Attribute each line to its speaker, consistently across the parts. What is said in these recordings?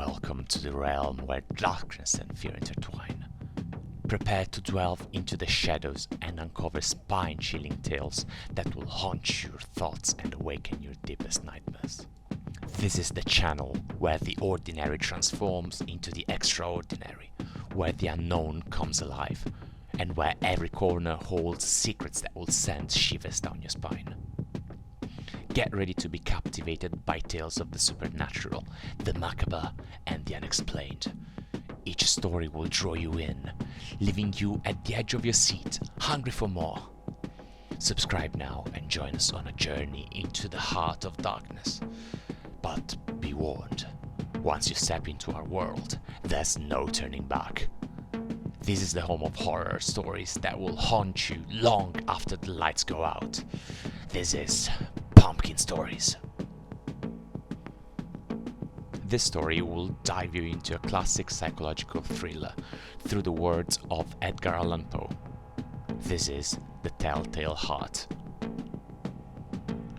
Speaker 1: Welcome to the realm where darkness and fear intertwine. Prepare to delve into the shadows and uncover spine-chilling tales that will haunt your thoughts and awaken your deepest nightmares. This is the channel where the ordinary transforms into the extraordinary, where the unknown comes alive, and where every corner holds secrets that will send shivers down your spine. Get ready to be captivated by tales of the supernatural, the macabre, and the unexplained. Each story will draw you in, leaving you at the edge of your seat, hungry for more. Subscribe now and join us on a journey into the heart of darkness. But be warned, once you step into our world, there's no turning back. This is the home of horror stories that will haunt you long after the lights go out. This is Pumpkin Stories. This story will dive you into a classic psychological thriller through the words of Edgar Allan Poe. This is The Telltale Heart.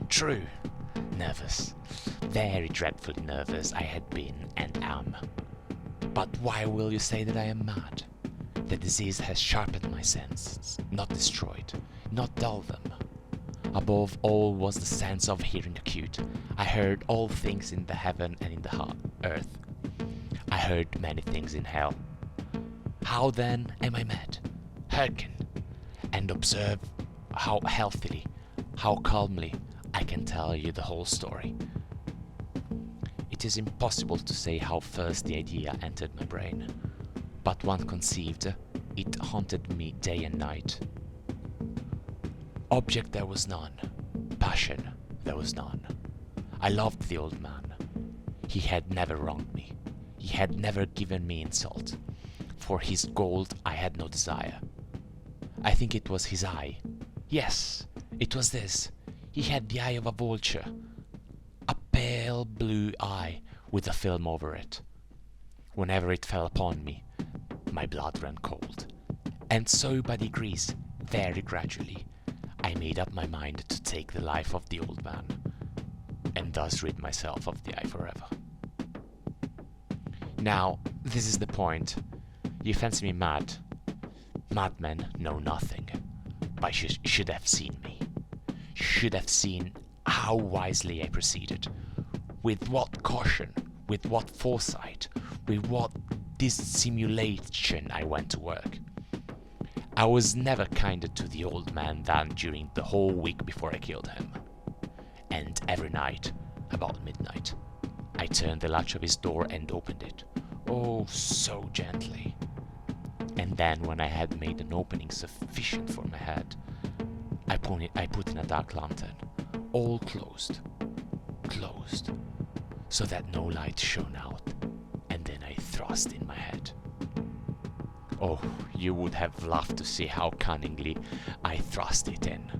Speaker 1: True, nervous, very dreadfully nervous I had been and am. But why will you say that I am mad? The disease has sharpened my senses, not destroyed, not dulled them. Above all was the sense of hearing acute. I heard all things in the heaven and in the earth. I heard many things in hell. How then am I mad? Hearken, and observe how healthily, how calmly I can tell you the whole story. It is impossible to say how first the idea entered my brain, but once conceived, it haunted me day and night. Object there was none, passion there was none. I loved the old man. He had never wronged me. He had never given me insult. For his gold I had no desire. I think it was his eye. Yes, it was this. He had the eye of a vulture. A pale blue eye with a film over it. Whenever it fell upon me, my blood ran cold. And so by degrees, very gradually, I made up my mind to take the life of the old man, and thus rid myself of the eye forever. Now, this is the point. You fancy me mad. Madmen know nothing, but you should have seen me. You should have seen how wisely I proceeded, with what caution, with what foresight, with what dissimulation I went to work. I was never kinder to the old man than during the whole week before I killed him. And every night, about midnight, I turned the latch of his door and opened it, oh so gently. And then when I had made an opening sufficient for my head, I put in a dark lantern, all closed, so that no light shone out, and then I thrust in my head. Oh, you would have loved to see how cunningly I thrust it in.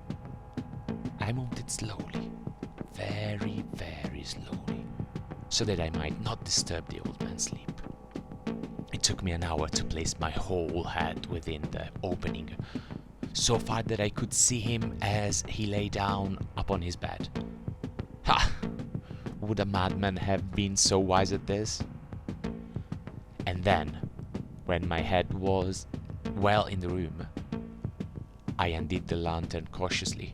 Speaker 1: I moved it slowly, very, very slowly, so that I might not disturb the old man's sleep. It took me an hour to place my whole head within the opening, so far that I could see him as he lay down upon his bed. Ha! Would a madman have been so wise at this? And then, when my head was well in the room, I undid the lantern cautiously,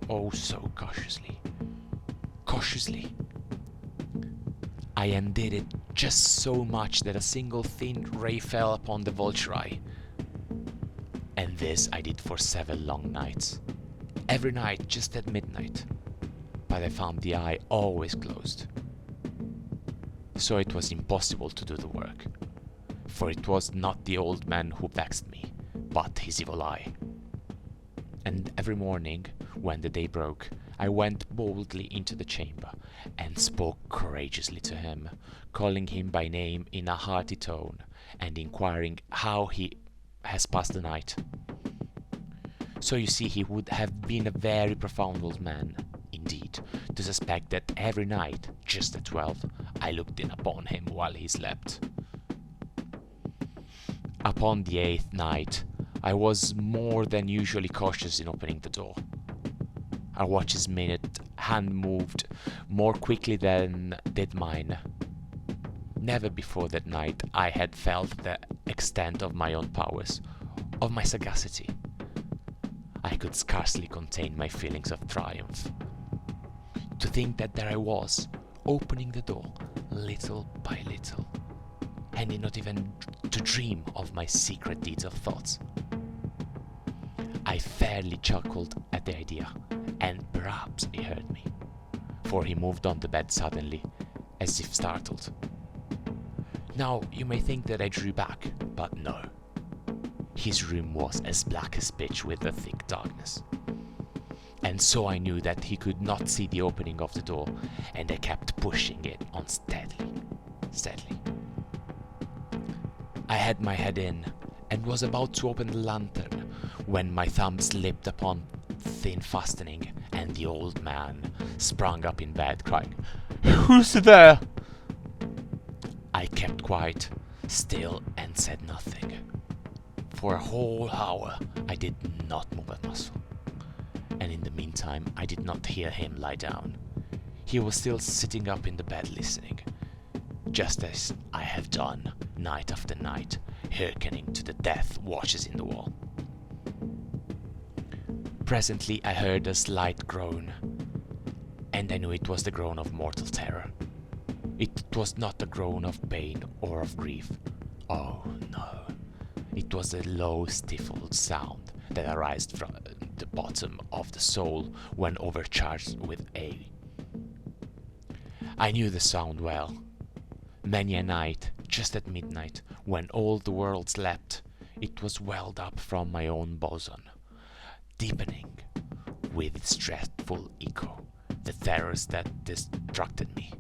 Speaker 1: oh so cautiously, cautiously. I undid it just so much that a single thin ray fell upon the vulture eye. And this I did for 7 long nights, every night just at midnight, but I found the eye always closed. So it was impossible to do the work. For it was not the old man who vexed me, but his evil eye. And every morning, when the day broke, I went boldly into the chamber, and spoke courageously to him, calling him by name in a hearty tone, and inquiring how he has passed the night. So you see, he would have been a very profound old man, indeed, to suspect that every night, just at 12, I looked in upon him while he slept. Upon the 8th night, I was more than usually cautious in opening the door. Our watch's minute hand moved more quickly than did mine. Never before that night I had felt the extent of my own powers, of my sagacity. I could scarcely contain my feelings of triumph. To think that there I was, opening the door, little by little, and not even to dream of my secret deeds of thoughts. I fairly chuckled at the idea, and perhaps he heard me, for he moved on the bed suddenly, as if startled. Now you may think that I drew back, but no. His room was as black as pitch with a thick darkness. And so I knew that he could not see the opening of the door, and I kept pushing it on steadily. I had my head in, and was about to open the lantern, when my thumb slipped upon thin fastening, and the old man sprang up in bed, crying, "Who's there?" I kept quiet, still, and said nothing. For a whole hour I did not move a muscle, and in the meantime I did not hear him lie down. He was still sitting up in the bed listening, just as I have done night after night, hearkening to the death watches in the wall. Presently I heard a slight groan, and I knew it was the groan of mortal terror. It was not a groan of pain or of grief. Oh no. It was a low, stifled sound that arose from the bottom of the soul when overcharged with awe. I knew the sound well. Many a night, just at midnight, when all the world slept, it was welled up from my own bosom, deepening with its dreadful echo the terrors that distracted me.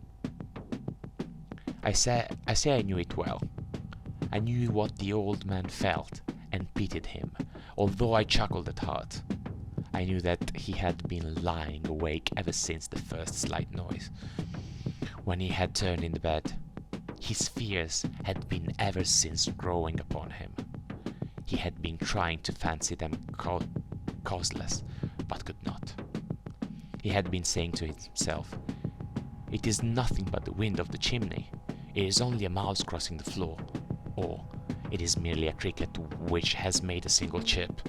Speaker 1: I say I knew it well. I knew what the old man felt and pitied him, although I chuckled at heart. I knew that he had been lying awake ever since the first slight noise. When he had turned in the bed, his fears had been ever since growing upon him. He had been trying to fancy them causeless, but could not. He had been saying to himself, "It is nothing but the wind of the chimney. It is only a mouse crossing the floor. Or it is merely a cricket which has made a single chirp."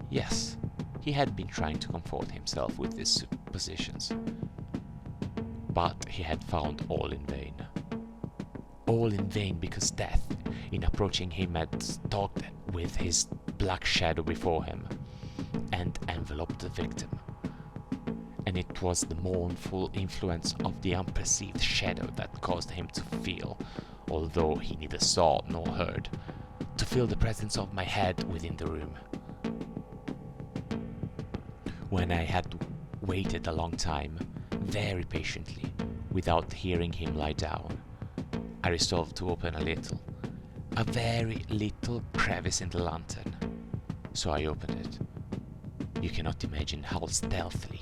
Speaker 1: Yes, he had been trying to comfort himself with these suppositions. But he had found all in vain. All in vain because death, in approaching him, had stalked with his black shadow before him, and enveloped the victim. And it was the mournful influence of the unperceived shadow that caused him to feel, although he neither saw nor heard, to feel the presence of my head within the room. When I had waited a long time, very patiently, without hearing him lie down, I resolved to open a very little crevice in the lantern. So I opened it. You cannot imagine how stealthily,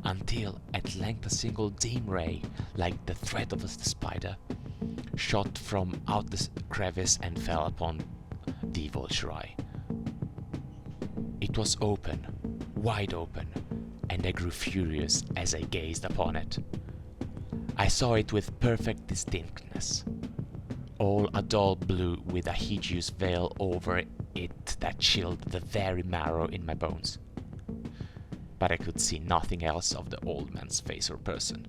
Speaker 1: until at length a single dim ray, like the thread of a spider, shot from out the crevice and fell upon the vulture eye. It was open, wide open, and I grew furious as I gazed upon it. I saw it with perfect distinctness, all a dull blue with a hideous veil over it that chilled the very marrow in my bones. But I could see nothing else of the old man's face or person,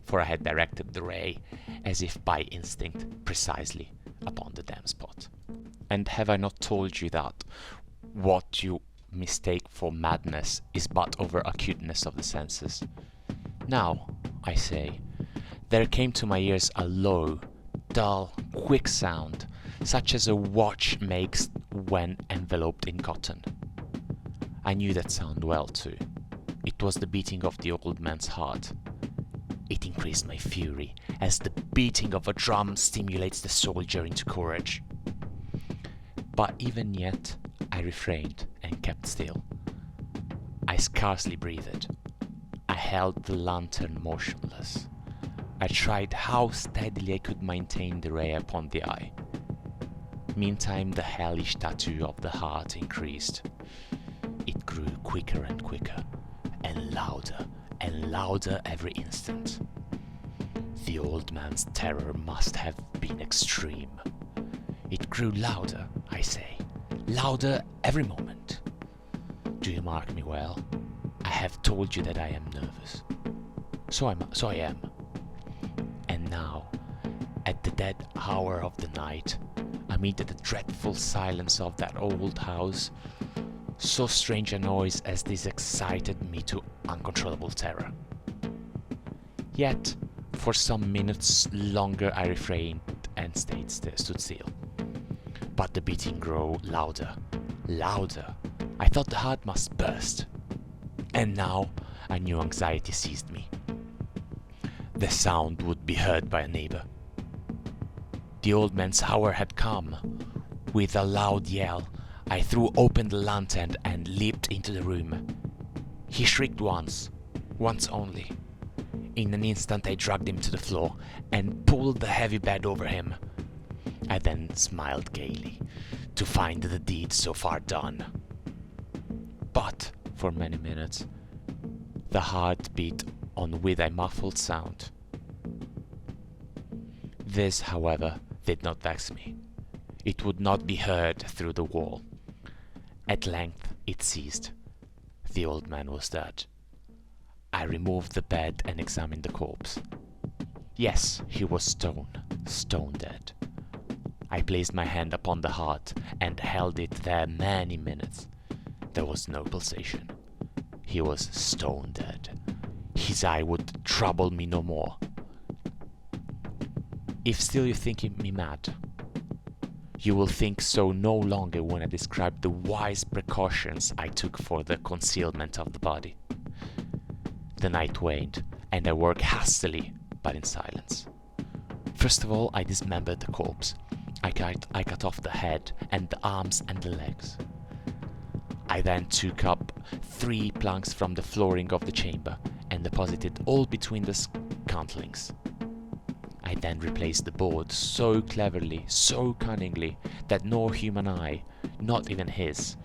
Speaker 1: for I had directed the ray, as if by instinct, precisely upon the damn spot. And have I not told you that what you mistake for madness is but over acuteness of the senses? Now, I say, there came to my ears a low, dull, quick sound, such as a watch makes when enveloped in cotton. I knew that sound well too. It was the beating of the old man's heart. It increased my fury, as the beating of a drum stimulates the soldier into courage. But even yet, I refrained and kept still. I scarcely breathed. I held the lantern motionless. I tried how steadily I could maintain the ray upon the eye. Meantime, the hellish tattoo of the heart increased. It grew quicker and quicker, and louder every instant. The old man's terror must have been extreme. It grew louder, I say, louder every moment. Do you mark me well? I have told you that I am nervous. So I am. And now, at the dead hour of the night, amid the dreadful silence of that old house, so strange a noise as this excited me to uncontrollable terror. Yet, for some minutes longer I refrained and stood still. But the beating grew louder, louder. I thought the heart must burst. And now a new anxiety seized me. The sound would be heard by a neighbor. The old man's hour had come. With a loud yell, I threw open the lantern and leaped into the room. He shrieked once only. In an instant I dragged him to the floor and pulled the heavy bed over him. I then smiled gaily to find the deed so far done. But for many minutes the heart beat on with a muffled sound. This, however, did not vex me. It would not be heard through the wall. At length it ceased. The old man was dead. I removed the bed and examined the corpse. Yes, he was stone dead. I placed my hand upon the heart and held it there many minutes. There was no pulsation. He was stone dead. His eye would trouble me no more. If still you think me mad, you will think so no longer when I describe the wise precautions I took for the concealment of the body. The night waned, and I worked hastily, but in silence. First of all, I dismembered the corpse. I cut off the head and the arms and the legs. I then took up 3 planks from the flooring of the chamber and deposited all between the scantlings. I then replaced the board so cleverly, so cunningly, that no human eye, not even his,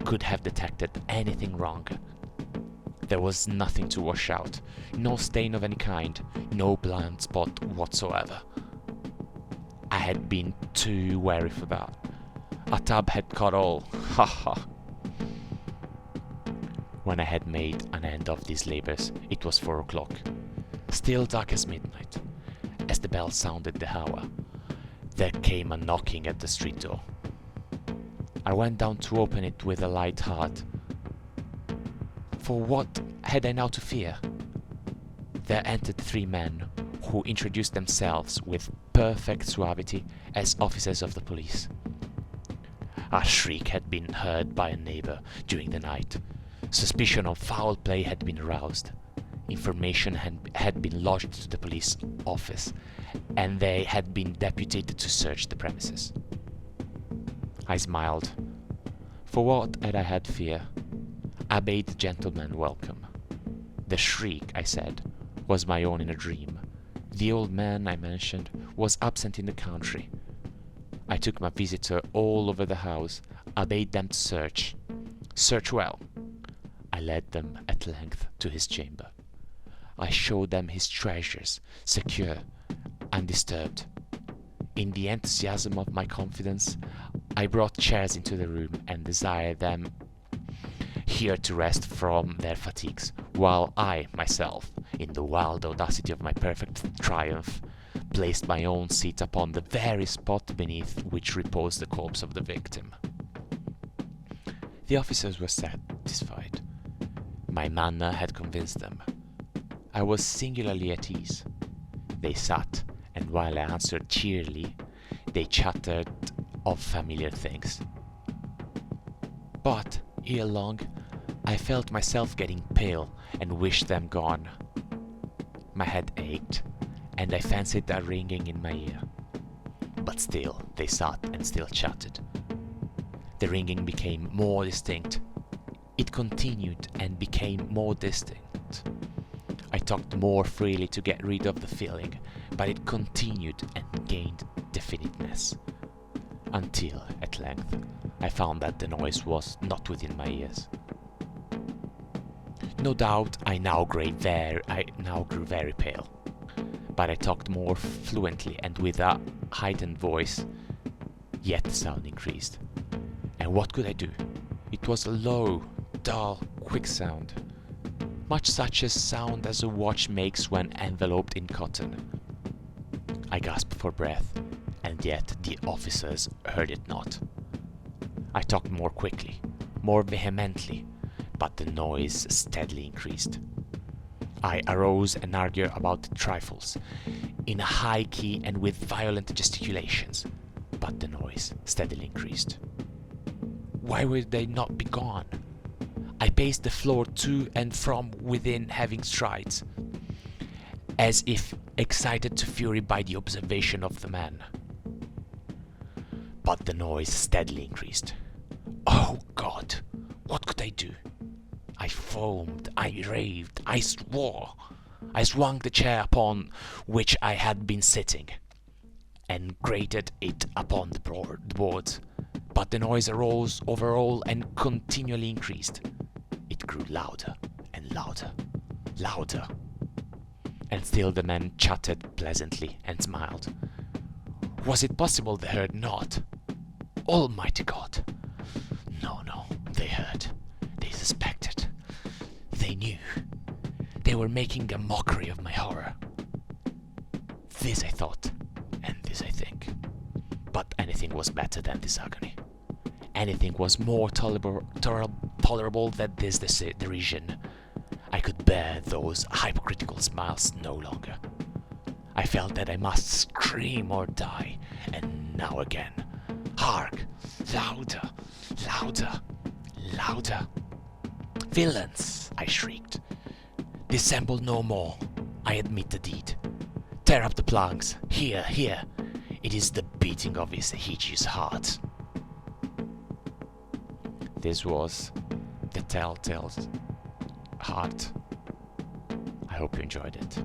Speaker 1: could have detected anything wrong. There was nothing to wash out, no stain of any kind, no blind spot whatsoever. I had been too wary for that. A tub had caught all, ha ha. When I had made an end of these labors, it was 4 o'clock, still dark as midnight. As the bell sounded the hour, there came a knocking at the street door. I went down to open it with a light heart. For what had I now to fear? There entered 3 men, who introduced themselves with perfect suavity as officers of the police. A shriek had been heard by a neighbor during the night. Suspicion of foul play had been aroused. Information had been lodged to the police office, and they had been deputed to search the premises. I smiled. For what had I had fear? I bade the gentleman welcome. The shriek, I said, was my own in a dream. The old man I mentioned was absent in the country. I took my visitor all over the house. I bade them to search. Search well. I led them at length to his chamber. I showed them his treasures, secure, undisturbed. In the enthusiasm of my confidence, I brought chairs into the room and desired them here to rest from their fatigues, while I, myself, in the wild audacity of my perfect triumph, placed my own seat upon the very spot beneath which reposed the corpse of the victim. The officers were satisfied. My manner had convinced them. I was singularly at ease. They sat, and while I answered cheerily, they chattered of familiar things. But, ere long, I felt myself getting pale and wished them gone. My head ached, and I fancied a ringing in my ear. But still they sat and still chatted. The ringing became more distinct. It continued and became more distinct. I talked more freely to get rid of the feeling, but it continued and gained definiteness. Until, at length, I found that the noise was not within my ears. No doubt I now grew very pale, but I talked more fluently and with a heightened voice, yet the sound increased. And what could I do? It was a low, dull, quick sound, much such a sound as a watch makes when enveloped in cotton. I gasped for breath, and yet the officers heard it not. I talked more quickly, more vehemently, but the noise steadily increased. I arose and argued about trifles, in a high key and with violent gesticulations, but the noise steadily increased. Why would they not be gone? I paced the floor to and from within having strides, as if excited to fury by the observation of the man. But the noise steadily increased. Oh God, what could I do? I foamed, I raved, I swore. I swung the chair upon which I had been sitting, and grated it upon the boards. But the noise arose over all and continually increased. It grew louder and louder, louder. And still the man chattered pleasantly and smiled. Was it possible they heard not? Almighty God! No, they heard. They suspected. They knew. They were making a mockery of my horror. This I thought, and this I think. But anything was better than this agony. Anything was more tolerable than this derision. I could bear those hypocritical smiles no longer. I felt that I must scream or die, and now again. Hark! Louder! Louder! Louder! Villains! I shrieked. Dissemble no more. I admit the deed. Tear up the planks. Here, here. It is the beating of his hideous heart. This was The Telltale Heart. I hope you enjoyed it.